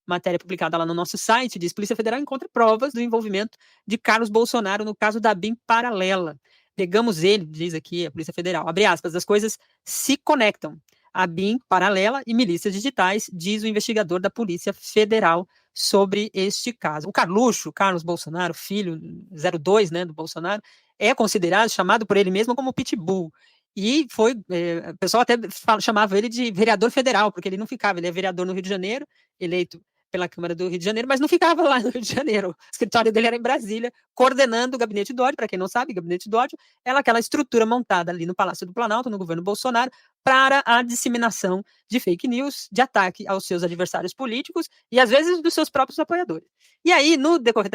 matéria publicada lá no nosso site, diz: Polícia Federal encontra provas do envolvimento de Carlos Bolsonaro no caso da BIM paralela. Pegamos ele, diz aqui a Polícia Federal, abre aspas, as coisas se conectam. A BIM paralela e milícias digitais, diz o investigador da Polícia Federal sobre este caso. O Carluxo, Carlos Bolsonaro, filho 02, né, do Bolsonaro, é considerado, chamado por ele mesmo como Pitbull. E foi, o pessoal até chamava ele de vereador federal, porque ele não ficava, ele é vereador no Rio de Janeiro, eleito pela Câmara do Rio de Janeiro, mas não ficava lá no Rio de Janeiro. O escritório dele era em Brasília, coordenando o gabinete do ódio. Para quem não sabe, o gabinete do ódio é aquela estrutura montada ali no Palácio do Planalto, no governo Bolsonaro, para a disseminação de fake news, de ataque aos seus adversários políticos e, às vezes, dos seus próprios apoiadores. E aí, no decorrer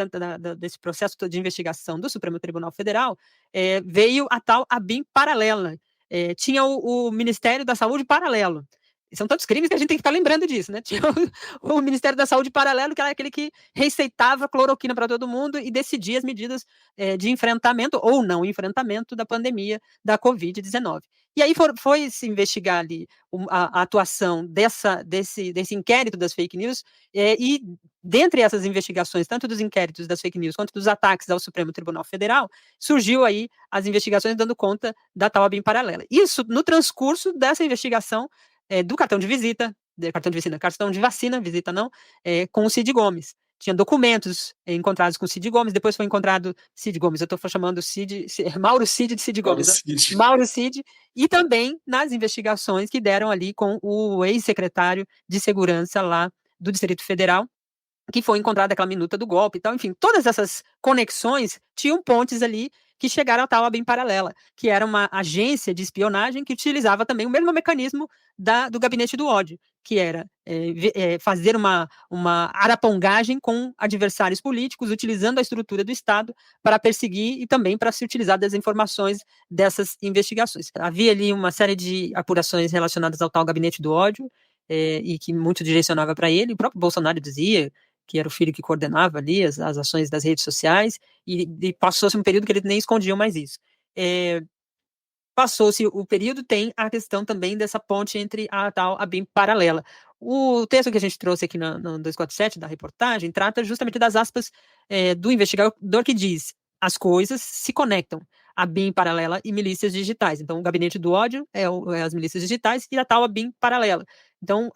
desse processo de investigação do Supremo Tribunal Federal, veio a tal ABIN paralela. Tinha o Ministério da Saúde paralelo. São tantos crimes que a gente tem que ficar lembrando disso, né? Tinha o Ministério da Saúde paralelo, que era aquele que receitava cloroquina para todo mundo e decidia as medidas de enfrentamento ou não enfrentamento da pandemia da Covid-19. E aí foi se investigar ali a atuação desse inquérito das fake news, e dentre essas investigações, tanto dos inquéritos das fake news quanto dos ataques ao Supremo Tribunal Federal, surgiu aí as investigações dando conta da tal ABIN paralela. Isso no transcurso dessa investigação do cartão de visita, cartão de vacina, visita não, com o Cid Gomes. Tinha documentos encontrados com o Cid Gomes, depois foi encontrado Cid Gomes, eu estou chamando Mauro Cid de Cid Gomes. Mauro Cid, e também nas investigações que deram ali com o ex-secretário de Segurança lá do Distrito Federal, que foi encontrada aquela minuta do golpe e tal, enfim, todas essas conexões tinham pontes ali que chegaram à tal ABIN paralela, que era uma agência de espionagem que utilizava também o mesmo mecanismo do gabinete do ódio, que era fazer uma arapongagem com adversários políticos, utilizando a estrutura do Estado para perseguir e também para se utilizar das informações dessas investigações. Havia ali uma série de apurações relacionadas ao tal gabinete do ódio, e que muito direcionava para ele. O próprio Bolsonaro dizia que era o filho que coordenava ali as ações das redes sociais, e passou-se um período que eles nem escondiam mais isso. Passou-se o período, tem a questão também dessa ponte entre a tal ABIN paralela. O texto que a gente trouxe aqui no 247 da reportagem trata justamente das aspas do investigador, que diz: as coisas se conectam, ABIN paralela e milícias digitais. Então, o gabinete do ódio é as milícias digitais e a tal ABIN paralela. Então,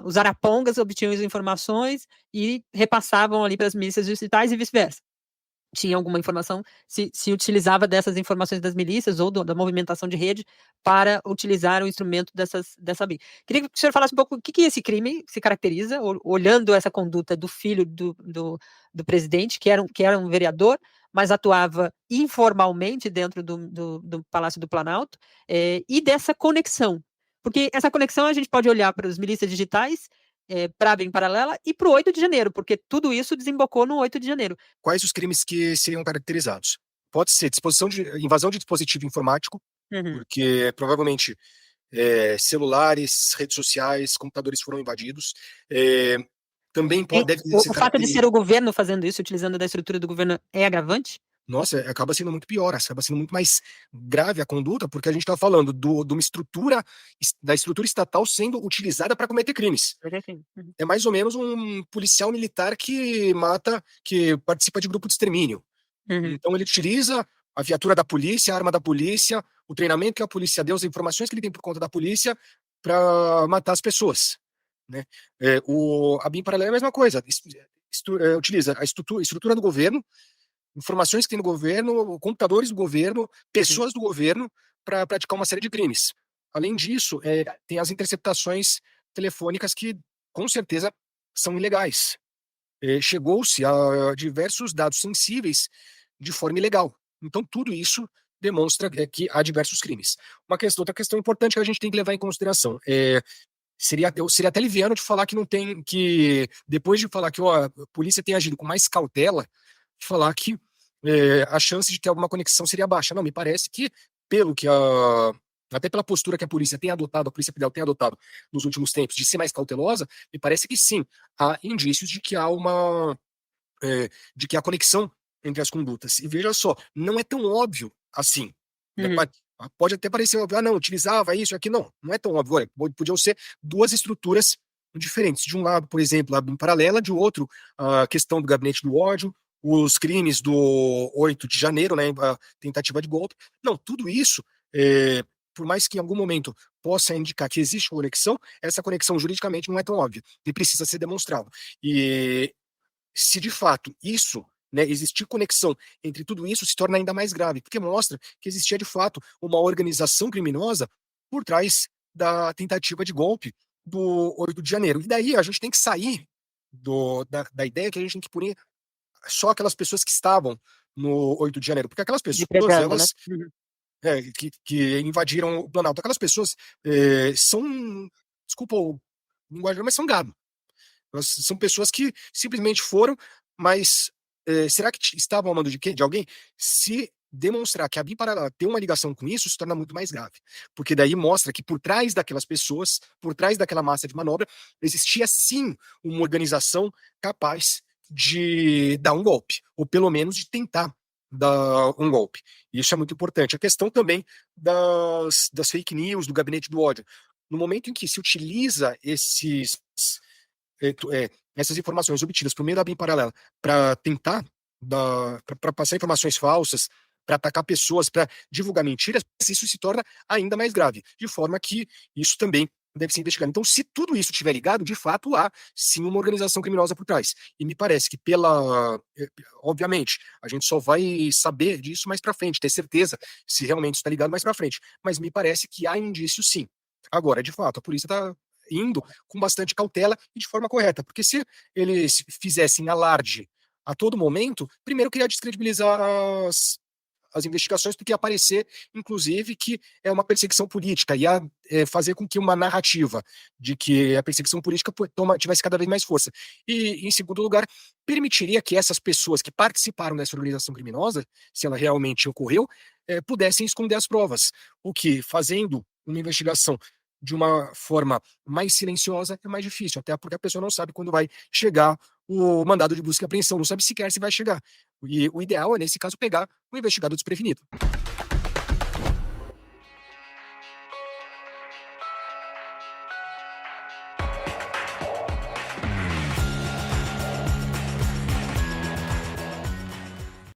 os arapongas obtinham as informações e repassavam ali para as milícias digitais e vice-versa. Tinha alguma informação, se utilizava dessas informações das milícias ou da movimentação de rede para utilizar o instrumento dessa BIM. Queria que o senhor falasse um pouco o que esse crime se caracteriza, olhando essa conduta do filho do presidente, que era um vereador, mas atuava informalmente dentro do Palácio do Planalto, e dessa conexão. Porque essa conexão a gente pode olhar para as milícias digitais, para a BIM paralela e para o 8 de janeiro, porque tudo isso desembocou no 8 de janeiro. Quais os crimes que seriam caracterizados? Pode ser invasão de dispositivo informático, porque provavelmente celulares, redes sociais, computadores foram invadidos. Também deve ser o fato de ser o governo fazendo isso, utilizando da estrutura do governo, é agravante? Nossa, acaba sendo muito pior, acaba sendo muito mais grave a conduta, porque a gente está falando de uma estrutura, da estrutura estatal sendo utilizada para cometer crimes. É mais ou menos um policial militar que participa de grupo de extermínio. Então ele utiliza a viatura da polícia, a arma da polícia, o treinamento que a polícia deu, as informações que ele tem por conta da polícia para matar as pessoas, né? A BIM paralela é a mesma coisa, utiliza a estrutura do governo, informações que tem no governo, computadores do governo, pessoas do governo, para praticar uma série de crimes. Além disso, tem as interceptações telefônicas que, com certeza, são ilegais. Chegou-se a diversos dados sensíveis de forma ilegal. Então, tudo isso demonstra que há diversos crimes. Outra questão importante que a gente tem que levar em consideração seria até liviano de falar que não tem, que depois de falar que a polícia tem agido com mais cautela, falar que a chance de ter alguma conexão seria baixa. Não, me parece que, até pela postura que a Polícia Federal tem adotado nos últimos tempos, de ser mais cautelosa, me parece que sim, há indícios de que há conexão entre as condutas. E veja só, não é tão óbvio assim. Pode até parecer óbvio, não, utilizava isso aqui, não é tão óbvio. Olha, podiam ser duas estruturas diferentes. De um lado, por exemplo, a BIM paralela, de outro, a questão do gabinete do ódio, os crimes do 8 de janeiro, né, a tentativa de golpe. Não, tudo isso, por mais que em algum momento possa indicar que existe conexão, essa conexão juridicamente não é tão óbvia e precisa ser demonstrado. E se de fato isso, né, existir conexão entre tudo isso, se torna ainda mais grave, porque mostra que existia de fato uma organização criminosa por trás da tentativa de golpe do 8 de janeiro. E daí a gente tem que sair da ideia que a gente tem que punir só aquelas pessoas que estavam no 8 de janeiro, porque aquelas pessoas, Depredando, né? elas que invadiram o Planalto, aquelas pessoas são, desculpa o linguagem, mas são gado. São pessoas que simplesmente foram, mas será que estavam ao mando de quê? De alguém? Se demonstrar que a BIM paralela tem uma ligação com isso, se torna muito mais grave. Porque daí mostra que por trás daquelas pessoas, por trás daquela massa de manobra, existia sim uma organização capaz de dar um golpe, ou pelo menos de tentar dar um golpe. Isso é muito importante. A questão também das fake news, do gabinete do ódio. No momento em que se utiliza essas informações obtidas por meio da BIM paralela para tentar para passar informações falsas, para atacar pessoas, para divulgar mentiras, isso se torna ainda mais grave, de forma que isso também deve ser investigado. Então, se tudo isso estiver ligado, de fato há sim uma organização criminosa por trás. E me parece que obviamente, a gente só vai saber disso mais para frente, ter certeza se realmente está ligado mais para frente, mas me parece que há indícios sim. Agora, de fato, a polícia está indo com bastante cautela e de forma correta, porque se eles fizessem alarde a todo momento, primeiro queria descredibilizar as investigações, porque ia aparecer, inclusive, que é uma perseguição política, ia fazer com que uma narrativa de que a perseguição política tivesse cada vez mais força. E, em segundo lugar, permitiria que essas pessoas que participaram dessa organização criminosa, se ela realmente ocorreu, pudessem esconder as provas, o que, fazendo uma investigação de uma forma mais silenciosa, é mais difícil, até porque a pessoa não sabe quando vai chegar o mandado de busca e apreensão, não sabe sequer se vai chegar. E o ideal é, nesse caso, pegar o investigado desprevenido.